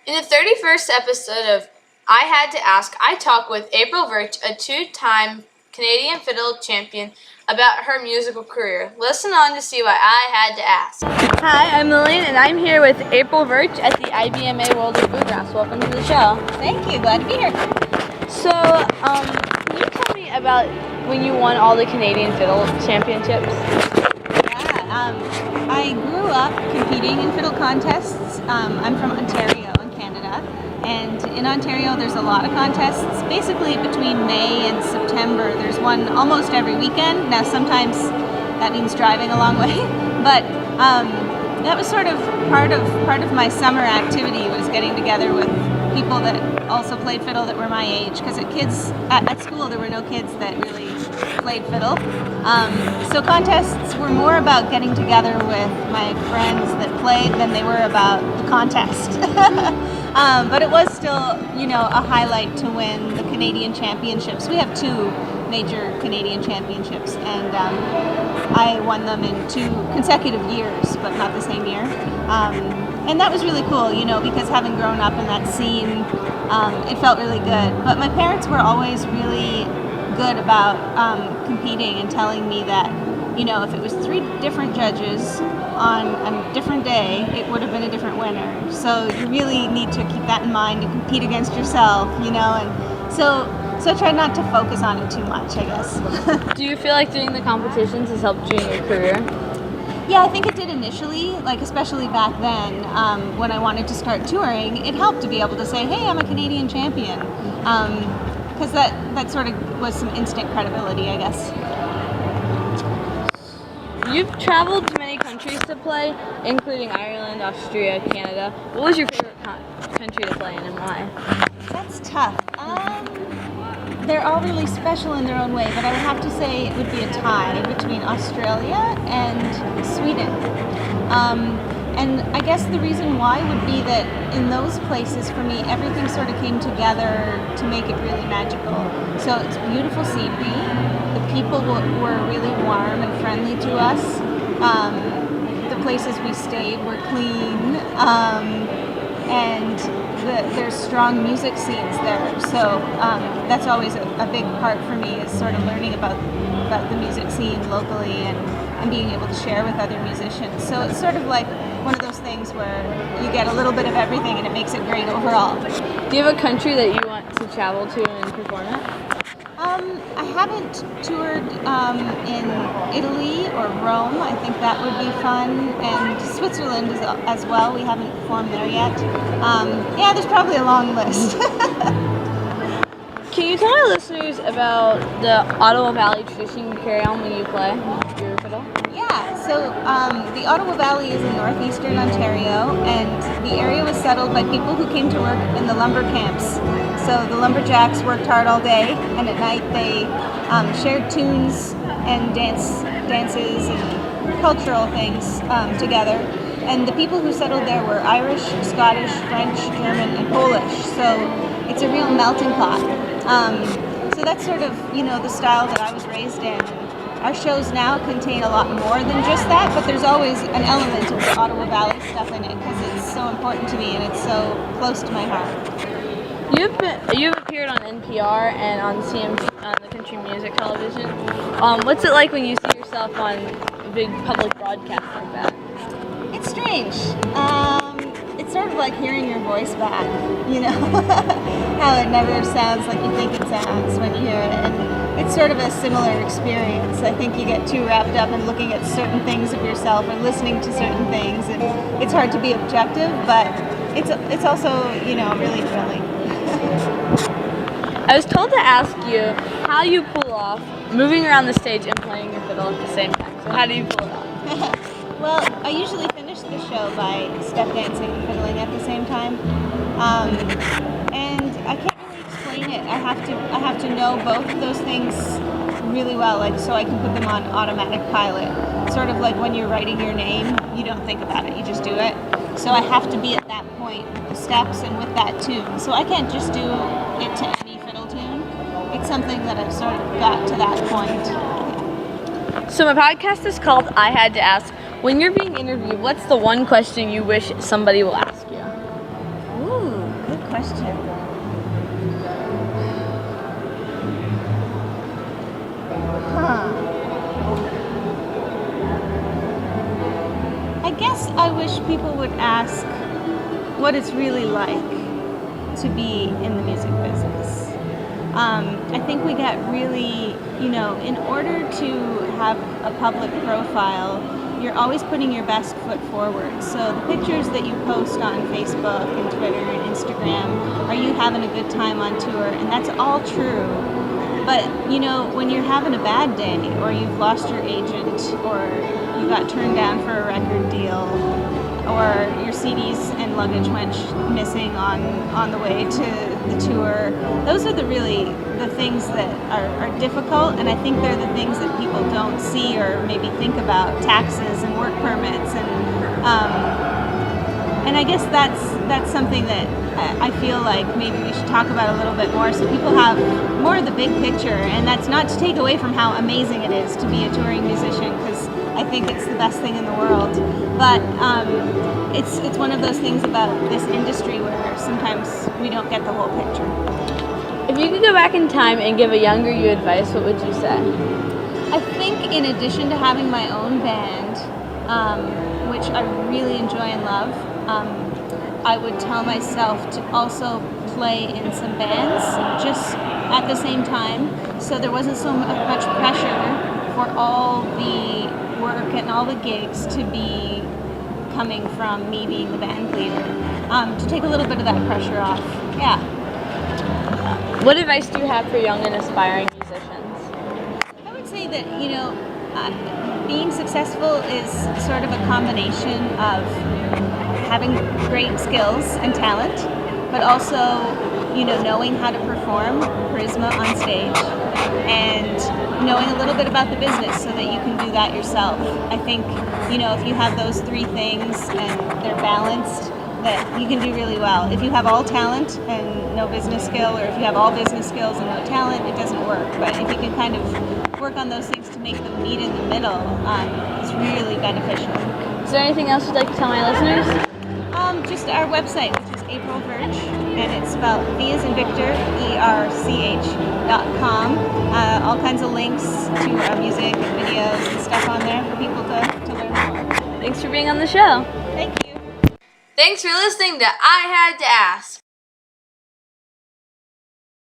In the 31st episode of I Had to Ask, I talk with April Verch, a two-time Canadian Fiddle Champion, about her musical career. Listen on to see why I had to ask. Hi, I'm Lillian, and I'm here with April Verch at the IBMA World of Bluegrass. Welcome to the show. Thank you. Glad to be here. So, can you tell me about when you won all the Canadian Fiddle Championships? Yeah, I grew up competing in fiddle contests. I'm from Ontario in Canada, and in Ontario there's a lot of contests. Basically between May and September there's one almost every weekend. Now sometimes that means driving a long way, but that was sort of part of my summer activity, was getting together with people that also played fiddle that were my age, because at school there were no kids that really played fiddle. So contests were more about getting together with my friends that played than they were about the contest. But it was still, a highlight to win the Canadian Championships. We have two major Canadian Championships, and I won them in 2 consecutive years, but not the same year. And that was really cool, because having grown up in that scene, it felt really good. But my parents were always really good about competing and telling me that, if it was 3 different judges on a different day, it would have been a different winner. So you really need to keep that in mind and compete against yourself, and so I tried not to focus on it too much, I guess. Do you feel like doing the competitions has helped you in your career? Yeah, I think it did initially, especially back then, when I wanted to start touring. It helped to be able to say, hey, I'm a Canadian champion, because that sort of was some instant credibility, I guess. You've traveled to many countries to play, including Ireland, Austria, Canada. What was your favorite country to play in, and why? That's tough. They're all really special in their own way, but I would have to say it would be a tie between Australia and Sweden. And I guess the reason why would be that in those places, for me, everything sort of came together to make it really magical. So it's beautiful scenery. The people were really warm and friendly to us. The places we stayed were clean. And there's strong music scenes there, so that's always a big part for me, is sort of learning about the music scene locally and being able to share with other musicians. So it's sort of like one of those things where you get a little bit of everything and it makes it great overall. Do you have a country that you want to travel to and perform at? I haven't toured in Italy or Rome. I think that would be fun, and Switzerland as well. We haven't performed there yet. There's probably a long list. Can you tell our listeners about the Ottawa Valley tradition you carry on when you play your fiddle? Yeah, so the Ottawa Valley is in northeastern Ontario, and the area was settled by people who came to work in the lumber camps. So the lumberjacks worked hard all day, and at night they shared tunes and dances and cultural things together. And the people who settled there were Irish, Scottish, French, German, and Polish. So it's a real melting pot. So that's sort of, the style that I was raised in. Our shows now contain a lot more than just that, but there's always an element of the Ottawa Valley stuff in it, because it's so important to me and it's so close to my heart. You've appeared on NPR and on CMT, on the country music television. What's it like when you see yourself on a big public broadcast like that? It's strange. It's sort of like hearing your voice back, how it never sounds like you think it sounds when you hear it. And it's sort of a similar experience. I think you get too wrapped up in looking at certain things of yourself or listening to certain things, and it's hard to be objective, but it's also, really thrilling. I was told to ask you how you pull off moving around the stage and playing your fiddle at the same time. So how do you pull it off? Well, I usually finish the show by step dancing and fiddling at the same time, and I can't really explain it. I have to know both of those things really well, so I can put them on automatic pilot. Sort of like when you're writing your name, you don't think about it, you just do it. So I have to be at that point with the steps and with that tune. So I can't just do it to any fiddle tune. It's something that I've sort of got to that point. So my podcast is called I Had to Ask. When you're being interviewed, what's the one question you wish somebody will ask you? Ooh. question. I guess I wish people would ask what it's really like to be in the music business. I think we get really, in order to have a public profile, you're always putting your best foot forward. So the pictures that you post on Facebook and Twitter and Instagram are you having a good time on tour, and that's all true. But, when you're having a bad day, or you've lost your agent, or you got turned down for a record deal, or your CDs and luggage went missing on the way to the tour, those are the things that are difficult, and I think they're the things that people don't see or maybe think about: taxes and work permits, and I guess that's something that I feel like maybe we should talk about a little bit more, so people have more of the big picture. And that's not to take away from how amazing it is to be a touring musician, because I think it's the best thing in the world. But it's one of those things about this industry where sometimes we don't get the whole picture. If you could go back in time and give a younger you advice, what would you say? I think in addition to having my own band, which I really enjoy and love, I would tell myself to also play in some bands just at the same time, so there wasn't so much pressure for all the work and all the gigs to be coming from me being the band leader, to take a little bit of that pressure off. Yeah. What advice do you have for young and aspiring musicians? I would say that, being successful is sort of a combination of having great skills and talent, but also, knowing how to perform, charisma on stage, and knowing a little bit about the business so that you can do that yourself. I think, if you have those three things and they're balanced, that you can do really well. If you have all talent and no business skill, or if you have all business skills and no talent, it doesn't work. But if you can kind of work on those things to make them meet in the middle, it's really beneficial. Is there anything else you'd like to tell my listeners? Just our website, which is April Verch, and it's spelled V as in Victor, ERCH.com. All kinds of links to our music and videos and stuff on there for people to learn more. Thanks for being on the show. Thank you. Thanks for listening to I Had to Ask.